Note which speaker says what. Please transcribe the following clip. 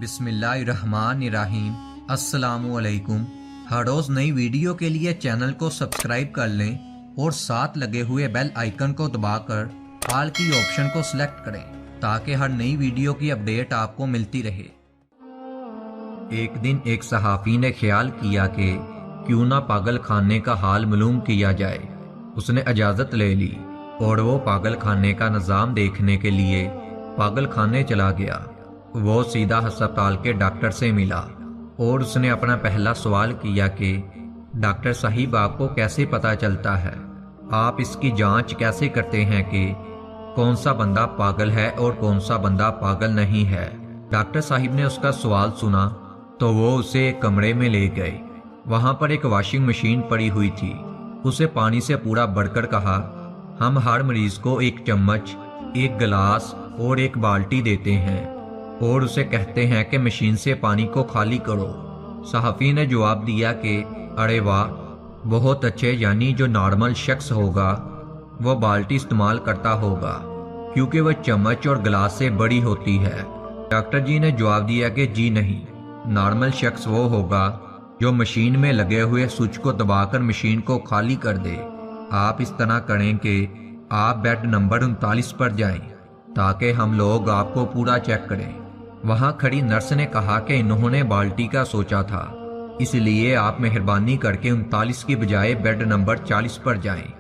Speaker 1: बिस्मिल्लाहिर्रहमानिर्रहीम। अस्सलामुअलैकुम। हर रोज़ नई वीडियो के लिए चैनल को सब्सक्राइब कर लें और साथ लगे हुए बेल आइकन को दबाकर ऑल की ऑप्शन को सिलेक्ट करें ताकि हर नई वीडियो की अपडेट आपको मिलती रहे। एक दिन एक सहाफ़ी ने ख्याल किया कि क्यों ना पागल खाने का हाल मालूम किया जाए। उसने इजाज़त ले ली और वो पागल खाने का निज़ाम देखने के लिए पागल खाने चला गया। वो सीधा अस्पताल के डॉक्टर से मिला और उसने अपना पहला सवाल किया कि डॉक्टर साहिब, आपको कैसे पता चलता है, आप इसकी जांच कैसे करते हैं कि कौन सा बंदा पागल है और कौन सा बंदा पागल नहीं है। डॉक्टर साहिब ने उसका सवाल सुना तो वो उसे एक कमरे में ले गए। वहाँ पर एक वॉशिंग मशीन पड़ी हुई थी। उसे पानी से पूरा भरकर कहा, हम हर मरीज को एक चम्मच, एक गिलास और एक बाल्टी देते हैं और उसे कहते हैं कि मशीन से पानी को खाली करो। सहाफ़ी ने जवाब दिया कि अरे वाह, बहुत अच्छे, यानी जो नॉर्मल शख्स होगा वो बाल्टी इस्तेमाल करता होगा क्योंकि वह चम्मच और गिलास से बड़ी होती है। डॉक्टर जी ने जवाब दिया कि जी नहीं, नॉर्मल शख्स वो होगा जो मशीन में लगे हुए स्विच को दबाकर मशीन को खाली कर दे। आप इस तरह करें कि आप बेड नंबर 39 पर जाएं ताकि हम लोग आपको पूरा चेक करें। वहाँ खड़ी नर्स ने कहा कि इन्होंने बाल्टी का सोचा था, इसलिए आप मेहरबानी करके 39 की बजाय बेड नंबर 40 पर जाएं।